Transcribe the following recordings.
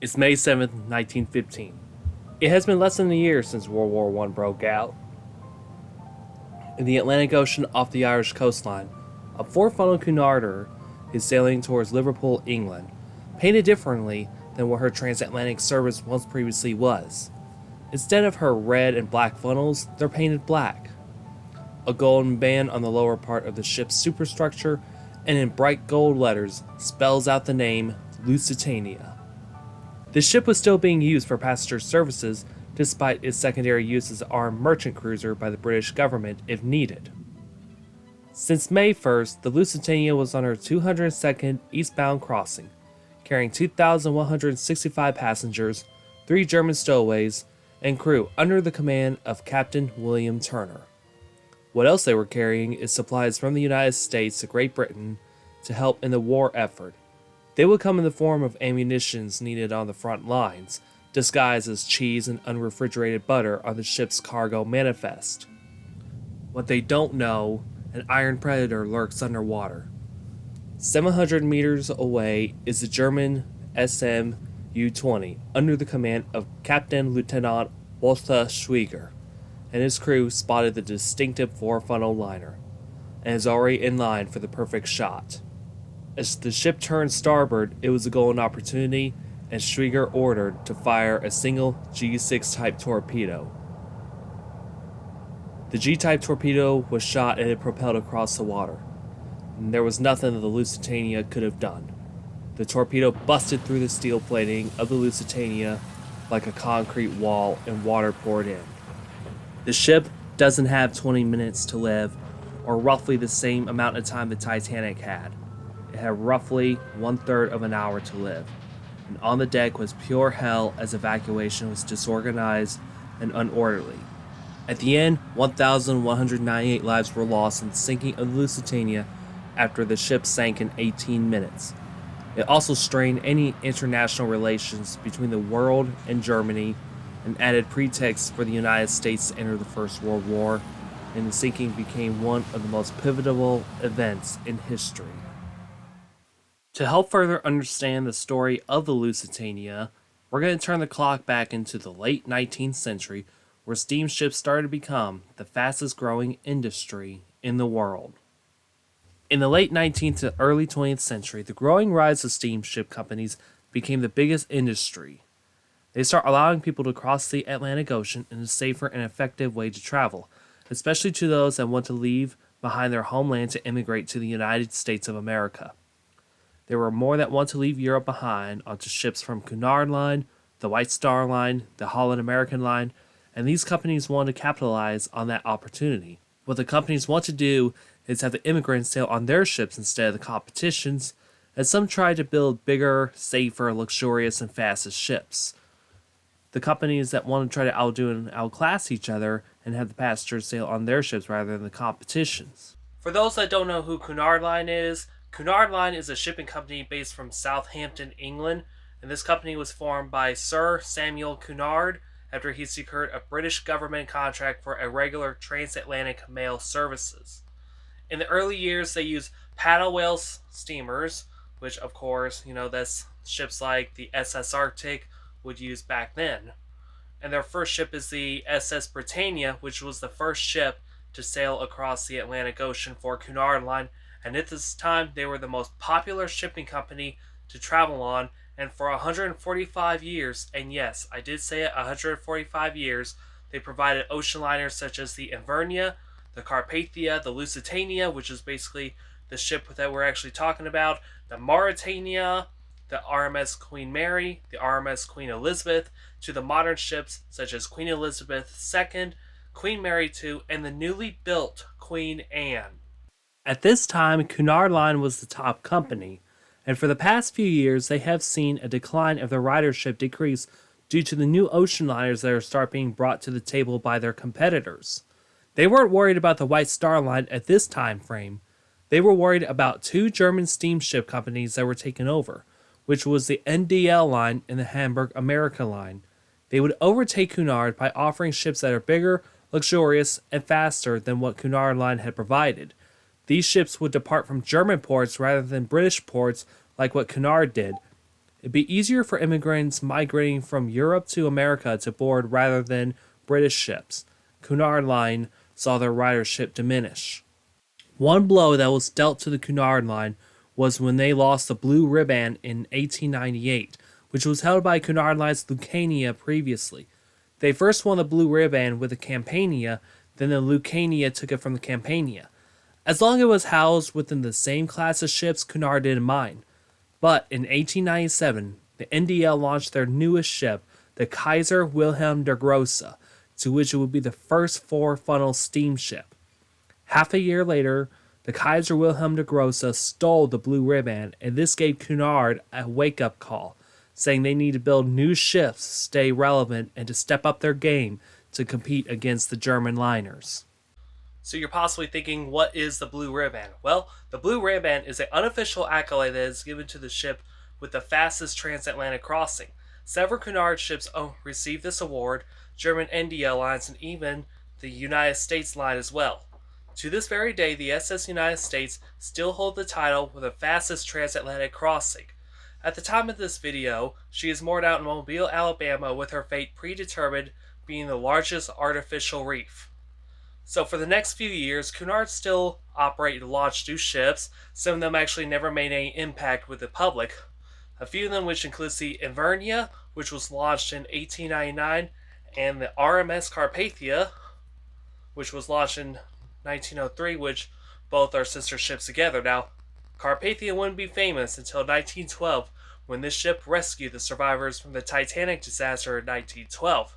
It's May 7th, 1915. It has been less than a year since World War I broke out. In the Atlantic Ocean off the Irish coastline, a four-funnel Cunarder is sailing towards Liverpool, England, painted differently than what her transatlantic service once previously was. Instead of her red and black funnels, they're painted black. A golden band on the lower part of the ship's superstructure, and in bright gold letters, spells out the name Lusitania. The ship was still being used for passenger services, despite its secondary use as an armed merchant cruiser by the British government if needed. Since May 1st, the Lusitania was on her 202nd eastbound crossing, carrying 2,165 passengers, 3 German stowaways, and crew under the command of Captain William Turner. What else they were carrying is supplies from the United States to Great Britain to help in the war effort. They would come in the form of ammunitions needed on the front lines, disguised as cheese and unrefrigerated butter on the ship's cargo manifest. What they don't know, an iron predator lurks underwater. 700 meters away is the German SM-U-20 under the command of Captain Lieutenant Walther Schweiger, and his crew spotted the distinctive four-funnel liner, and is already in line for the perfect shot. As the ship turned starboard, it was a golden opportunity, and Schweiger ordered to fire a single G6 type torpedo. The G-type torpedo was shot and it propelled across the water, and there was nothing that the Lusitania could have done. The torpedo busted through the steel plating of the Lusitania like a concrete wall and water poured in. The ship doesn't have 20 minutes to live, or roughly the same amount of time the Titanic had. It had roughly 1/3 of an hour to live, and on the deck was pure hell as evacuation was disorganized and unorderly. At the end, 1,198 lives were lost in the sinking of the Lusitania after the ship sank in 18 minutes. It also strained any international relations between the world and Germany and added pretext for the United States to enter the First World War, and the sinking became one of the most pivotal events in history. To help further understand the story of the Lusitania, we're going to turn the clock back into the late 19th century, where steamships started to become the fastest growing industry in the world. In the late 19th to early 20th century, the growing rise of steamship companies became the biggest industry. They start allowing people to cross the Atlantic Ocean in a safer and effective way to travel, especially to those that want to leave behind their homeland to immigrate to the United States of America. There were more that want to leave Europe behind onto ships from Cunard Line, the White Star Line, the Holland American Line, and these companies want to capitalize on that opportunity. What the companies want to do is have the immigrants sail on their ships instead of the competition's, and some try to build bigger, safer, luxurious, and fastest ships. The companies that want to try to outdo and outclass each other and have the passengers sail on their ships rather than the competition's. For those that don't know who Cunard Line is a shipping company based from Southampton, England, and this company was formed by Sir Samuel Cunard after he secured a British government contract for irregular transatlantic mail services. In the early years, they used paddle wheel steamers, which of course, that's ships like the SS Arctic would use back then. And their first ship is the SS Britannia, which was the first ship to sail across the Atlantic Ocean for Cunard Line, and at this time they were the most popular shipping company to travel on, and for 145 years, and yes, I did say it, 145 years, they provided ocean liners such as the Invernia, the Carpathia, the Lusitania, which is basically the ship that we're actually talking about, the Mauretania, the RMS Queen Mary, the RMS Queen Elizabeth, to the modern ships such as Queen Elizabeth II, Queen Mary II, and the newly built Queen Anne. At this time, Cunard Line was the top company, and for the past few years they have seen a decline of their ridership decrease due to the new ocean liners that are start being brought to the table by their competitors. They weren't worried about the White Star Line at this time frame. They were worried about 2 German steamship companies that were taken over, which was the NDL Line and the Hamburg America Line. They would overtake Cunard by offering ships that are bigger, luxurious, and faster than what Cunard Line had provided. These ships would depart from German ports rather than British ports like what Cunard did, It'd be easier for immigrants migrating from Europe to America to board rather than British ships. Cunard Line saw their ridership diminish. One blow that was dealt to the Cunard Line was when they lost the Blue Riband in 1898, which was held by Cunard Line's Lucania previously. They first won the Blue Riband with the Campania, then the Lucania took it from the Campania. As long as it was housed within the same class of ships, Cunard didn't mind. But in 1897, the NDL launched their newest ship, the Kaiser Wilhelm der Grosse, to which it would be the first four-funnel steamship. Half a year later, the Kaiser Wilhelm der Grosse stole the Blue Riband, and this gave Cunard a wake-up call, saying they need to build new ships to stay relevant and to step up their game to compete against the German liners. So you're possibly thinking, what is the Blue Riband? Well, the Blue Riband is an unofficial accolade that is given to the ship with the fastest transatlantic crossing. Several Cunard ships received this award, German NDL lines, and even the United States line as well. To this very day, the SS United States still hold the title with the fastest transatlantic crossing. At the time of this video, she is moored out in Mobile, Alabama, with her fate predetermined, being the largest artificial reef. So for the next few years, Cunard still operate and launch new ships. Some of them actually never made any impact with the public. A few of them, which includes the Invernia, which was launched in 1899, and the RMS Carpathia, which was launched in 1903, which both are sister ships together. Now, Carpathia wouldn't be famous until 1912, when this ship rescued the survivors from the Titanic disaster in 1912.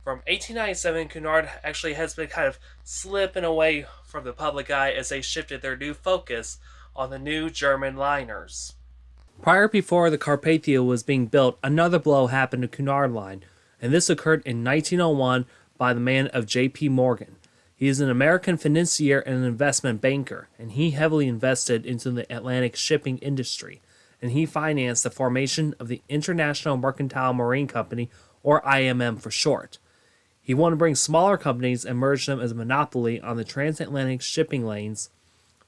From 1897, Cunard actually has been kind of slipping away from the public eye as they shifted their new focus on the new German liners. Before the Carpathia was being built, another blow happened to Cunard Line, and this occurred in 1901 by the man of J.P. Morgan. He is an American financier and an investment banker, and he heavily invested into the Atlantic shipping industry, and he financed the formation of the International Mercantile Marine Company, or IMM for short. He wanted to bring smaller companies and merge them as a monopoly on the transatlantic shipping lanes.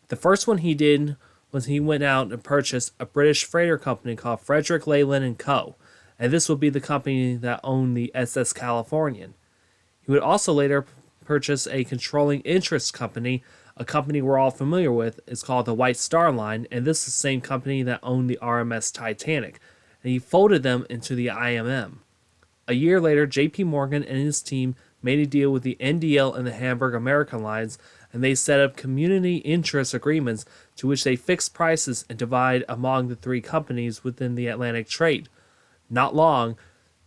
The first one he did was he went out and purchased a British freighter company called Frederick Leyland & Co., and this would be the company that owned the SS Californian. He would also later purchase a controlling interest company, a company we're all familiar with. It's called the White Star Line, and this is the same company that owned the RMS Titanic, and he folded them into the IMM. A year later, J.P. Morgan and his team made a deal with the NDL and the Hamburg American Lines, and they set up community interest agreements to which they fixed prices and divide among the three companies within the Atlantic trade. Not long,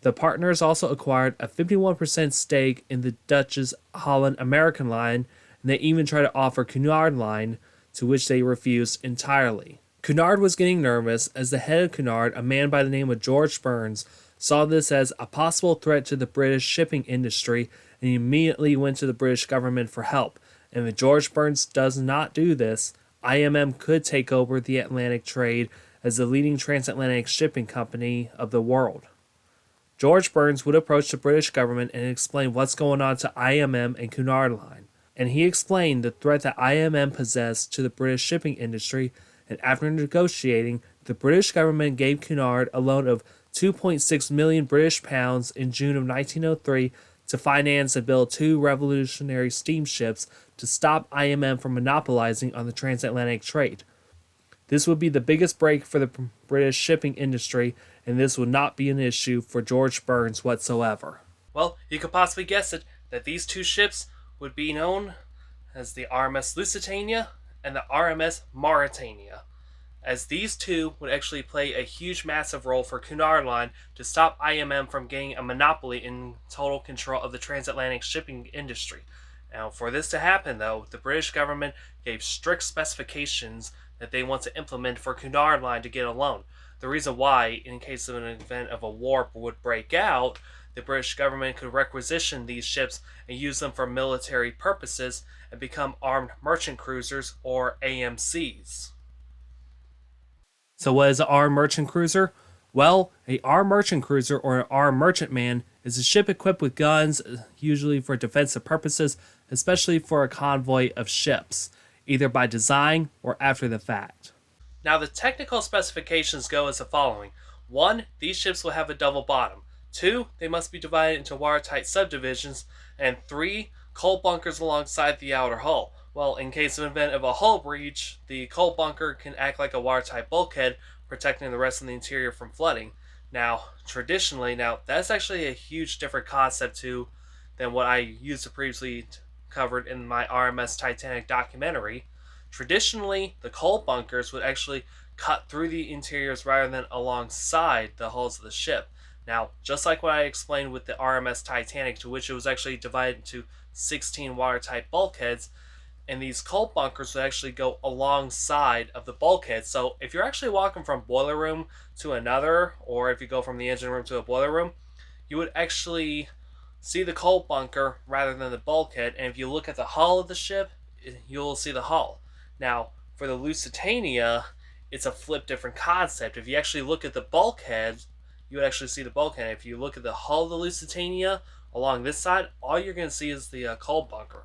the partners also acquired a 51% stake in the Dutch's Holland American Line, and they even tried to offer Cunard Line, to which they refused entirely. Cunard was getting nervous as the head of Cunard, a man by the name of George Burns, saw this as a possible threat to the British shipping industry, and he immediately went to the British government for help. And if George Burns does not do this, IMM could take over the Atlantic trade as the leading transatlantic shipping company of the world. George Burns would approach the British government and explain what's going on to IMM and Cunard Line. And he explained the threat that IMM possessed to the British shipping industry, and after negotiating, the British government gave Cunard a loan of 2.6 million British pounds in June of 1903 to finance and build two revolutionary steamships to stop IMM from monopolizing on the transatlantic trade. This would be the biggest break for the British shipping industry, and this would not be an issue for George Burns whatsoever. Well, you could possibly guess it, that these two ships would be known as the RMS Lusitania and the RMS Mauretania, as these two would actually play a huge, massive role for Cunard Line to stop IMM from gaining a monopoly in total control of the transatlantic shipping industry. Now, for this to happen, though, the British government gave strict specifications that they want to implement for Cunard Line to get a loan. The reason why, in case of an event of a war would break out, the British government could requisition these ships and use them for military purposes and become armed merchant cruisers, or AMCs. So what is an armed merchant cruiser? Well, a armed merchant cruiser or an armed merchantman is a ship equipped with guns, usually for defensive purposes, especially for a convoy of ships, either by design or after the fact. Now, the technical specifications go as the following. 1. These ships will have a double bottom. 2. They must be divided into watertight subdivisions. And 3. Coal bunkers alongside the outer hull. Well, in case of event of a hull breach, the coal bunker can act like a watertight bulkhead, protecting the rest of the interior from flooding. Now, traditionally, that's actually a huge different concept too than what I used to previously covered in my RMS Titanic documentary. Traditionally, the coal bunkers would actually cut through the interiors rather than alongside the hulls of the ship. Now, just like what I explained with the RMS Titanic, to which it was actually divided into 16 watertight bulkheads, and these coal bunkers would actually go alongside of the bulkhead. So if you're actually walking from boiler room to another, or if you go from the engine room to a boiler room, you would actually see the coal bunker rather than the bulkhead. And if you look at the hull of the ship, you'll see the hull. Now, for the Lusitania, it's a flip different concept. If you actually look at the bulkhead, you would actually see the bulkhead. If you look at the hull of the Lusitania along this side, all you're going to see is the coal bunker.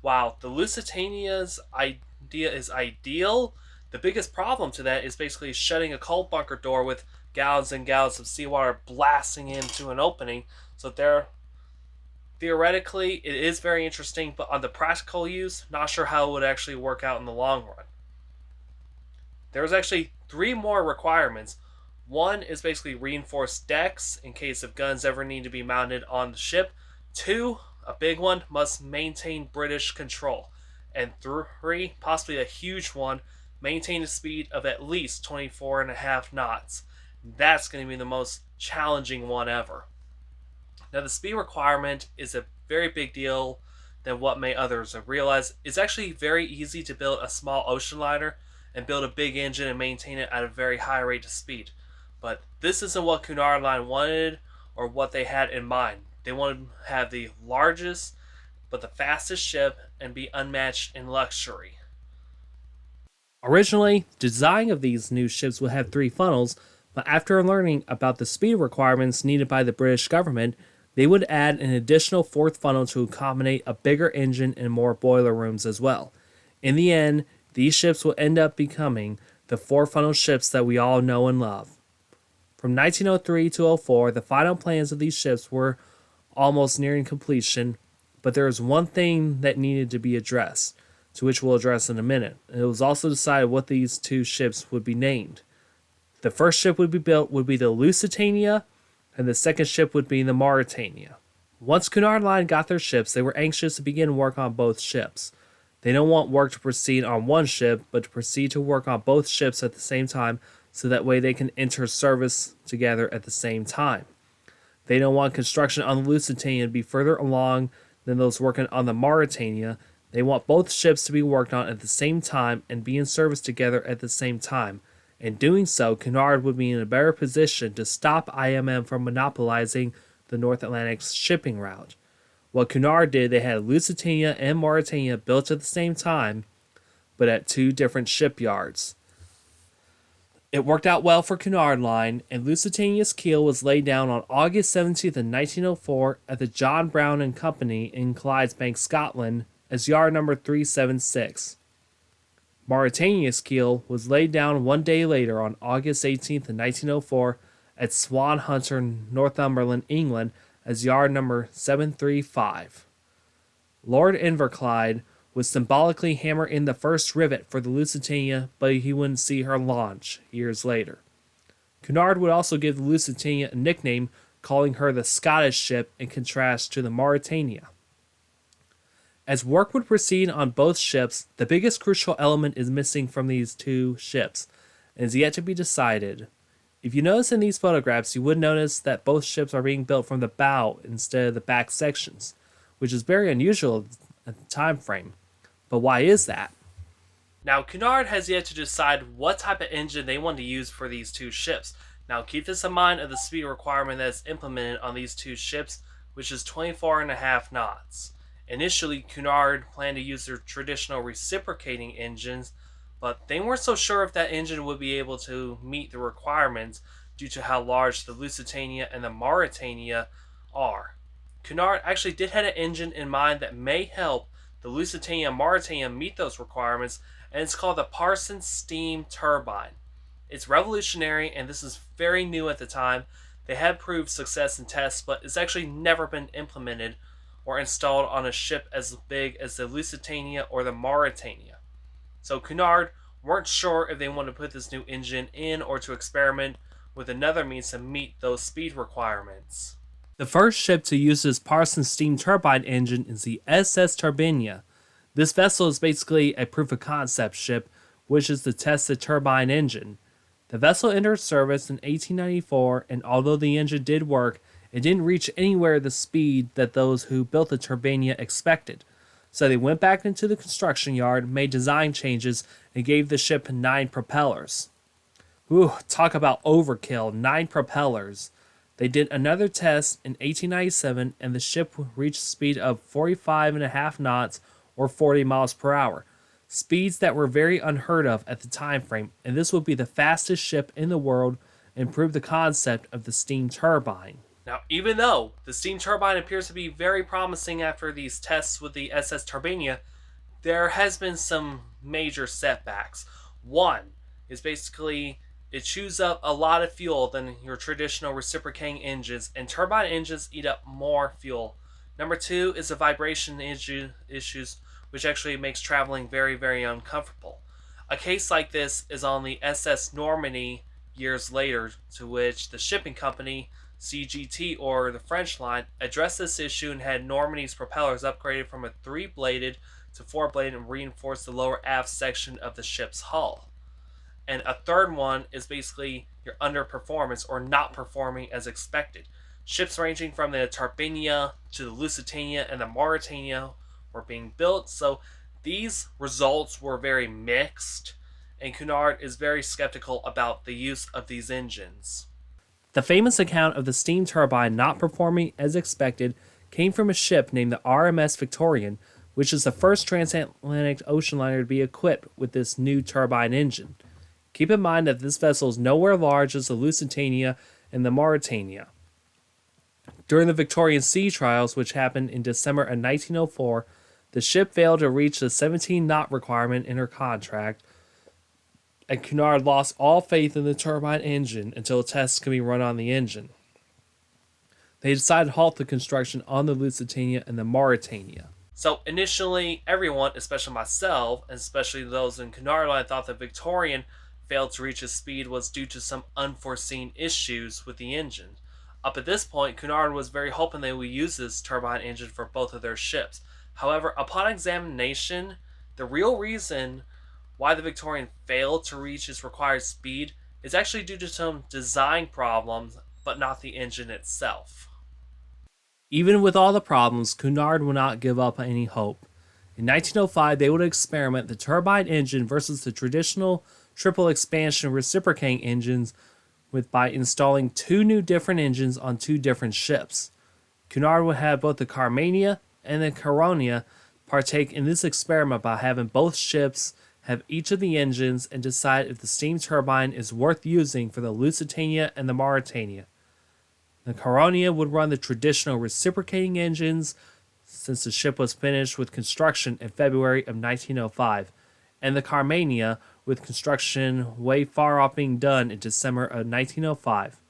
While the Lusitania's idea is ideal, the biggest problem to that is basically shutting a coal bunker door with gallons and gallons of seawater blasting into an opening. So theoretically, it is very interesting, but on the practical use, not sure how it would actually work out in the long run. There's actually 3 more requirements. One is basically reinforced decks in case of guns ever need to be mounted on the ship. 2, a big one, must maintain British control. And 3, possibly a huge one, maintain a speed of at least 24.5 knots. That's going to be the most challenging one ever. Now, the speed requirement is a very big deal than what may others have realized. It's actually very easy to build a small ocean liner and build a big engine and maintain it at a very high rate of speed. But this isn't what Cunard Line wanted or what they had in mind. They wanted to have the largest but the fastest ship and be unmatched in luxury. Originally, the design of these new ships would have 3 funnels, but after learning about the speed requirements needed by the British government, they would add an additional 4th funnel to accommodate a bigger engine and more boiler rooms as well. In the end, these ships will end up becoming the 4-funnel ships that we all know and love. From 1903 to 04, the final plans of these ships were almost nearing completion, but there was one thing that needed to be addressed, to which we'll address in a minute. It was also decided what these 2 ships would be named. The first ship would be built would be the Lusitania, and the second ship would be the Mauretania. Once Cunard Line got their ships, they were anxious to begin work on both ships. They don't want work to proceed on one ship, but to proceed to work on both ships at the same time, so that way they can enter service together at the same time. They don't want construction on the Lusitania to be further along than those working on the Mauretania. They want both ships to be worked on at the same time and be in service together at the same time. In doing so, Cunard would be in a better position to stop IMM from monopolizing the North Atlantic shipping route. What Cunard did, they had Lusitania and Mauretania built at the same time, but at 2 different shipyards. It worked out well for Cunard Line, and Lusitania's keel was laid down on August 17th, 1904 at the John Brown and Company in Clydesbank, Scotland, as yard number 376. Mauretania's keel was laid down 1 day later on August 18th, 1904 at Swan Hunter, Northumberland, England, as yard number 735. Lord Inverclyde would symbolically hammer in the first rivet for the Lusitania, but he wouldn't see her launch years later. Cunard would also give the Lusitania a nickname, calling her the Scottish ship in contrast to the Mauretania. As work would proceed on both ships, the biggest crucial element is missing from these 2 ships, and is yet to be decided. If you notice in these photographs, you would notice that both ships are being built from the bow instead of the back sections, which is very unusual at the time frame. But why is that? Now, Cunard has yet to decide what type of engine they want to use for these 2 ships. Now, keep this in mind of the speed requirement that is implemented on these 2 ships, which is 24.5 knots. Initially, Cunard planned to use their traditional reciprocating engines, but they weren't so sure if that engine would be able to meet the requirements due to how large the Lusitania and the Mauretania are. Cunard actually did have an engine in mind that may help the Lusitania and Mauretania meet those requirements, and it's called the Parsons steam turbine. It's revolutionary, and this is very new at the time. They had proved success in tests, but it's actually never been implemented or installed on a ship as big as the Lusitania or the Mauretania. So Cunard weren't sure if they wanted to put this new engine in or to experiment with another means to meet those speed requirements. The first ship to use this Parsons steam turbine engine is the SS Turbinia. This vessel is basically a proof of concept ship, which is to test the turbine engine. The vessel entered service in 1894, and although the engine did work, it didn't reach anywhere the speed that those who built the Turbinia expected. So they went back into the construction yard, made design changes, and gave the ship 9 propellers. Ooh, talk about overkill, 9 propellers. They did another test in 1897, and the ship reached a speed of 45.5 knots or 40 miles per hour. Speeds that were very unheard of at the time frame, and this would be the fastest ship in the world and prove the concept of the steam turbine. Now, even though the steam turbine appears to be very promising after these tests with the SS Turbinia, there has been some major setbacks. One is basically it chews up a lot of fuel than your traditional reciprocating engines, and turbine engines eat up more fuel. Number two is the vibration issues, which actually makes traveling very, very uncomfortable. A case like this is on the SS Normandy years later, to which the shipping company, CGT or the French line, addressed this issue and had Normandy's propellers upgraded from a 3-bladed to 4-bladed and reinforced the lower aft section of the ship's hull. And a third one is basically your underperformance or not performing as expected. Ships ranging from the Turbinia to the Lusitania and the Mauretania were being built, so these results were very mixed, and Cunard is very skeptical about the use of these engines. The famous account of the steam turbine not performing as expected came from a ship named the RMS Victorian, which is the first transatlantic ocean liner to be equipped with this new turbine engine. Keep in mind that this vessel is nowhere large as the Lusitania and the Mauretania. During the Victorian sea trials, which happened in December of 1904, the ship failed to reach the 17-knot requirement in her contract, and Cunard lost all faith in the turbine engine until tests could be run on the engine. They decided to halt the construction on the Lusitania and the Mauretania. So initially, everyone, especially myself, and especially those in Cunard line, thought the Victorian failed to reach its speed was due to some unforeseen issues with the engine. Up at this point, Cunard was very hoping they would use this turbine engine for both of their ships. However, upon examination, the real reason why the Victorian failed to reach its required speed is actually due to some design problems, but not the engine itself. Even with all the problems, Cunard would not give up any hope. In 1905, they would experiment the turbine engine versus the traditional triple expansion reciprocating engines by installing 2 new different engines on 2 different ships. Cunard would have both the Carmania and the Caronia partake in this experiment by having both ships have each of the engines and decide if the steam turbine is worth using for the Lusitania and the Mauretania. The Caronia would run the traditional reciprocating engines since the ship was finished with construction in February of 1905, and the Carmania with construction way far off being done in December of 1905.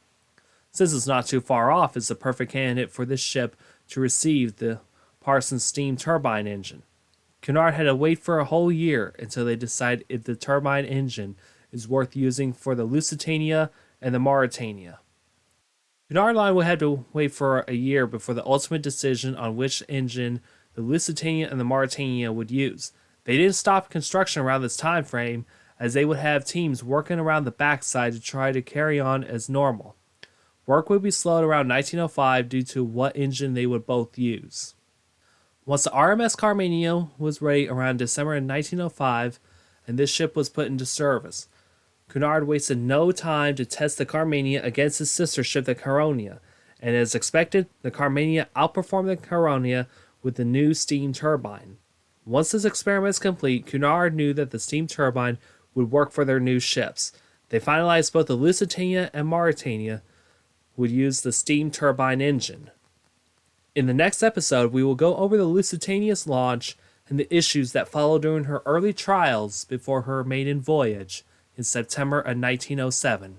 Since it's not too far off, it's the perfect candidate for this ship to receive the Parsons steam turbine engine. Cunard had to wait for a whole year until they decide if the turbine engine is worth using for the Lusitania and the Mauretania. Cunard Line would have to wait for a year before the ultimate decision on which engine the Lusitania and the Mauretania would use. They didn't stop construction around this time frame, as they would have teams working around the backside to try to carry on as normal. Work would be slowed around 1905 due to what engine they would both use. Once the RMS Carmania was ready around December of 1905, and this ship was put into service, Cunard wasted no time to test the Carmania against his sister ship, the Caronia, and as expected, the Carmania outperformed the Caronia with the new steam turbine. Once this experiment is complete, Cunard knew that the steam turbine would work for their new ships. They finalized both the Lusitania and Mauretania would use the steam turbine engine. In the next episode, we will go over the Lusitania's launch and the issues that followed during her early trials before her maiden voyage in September of 1907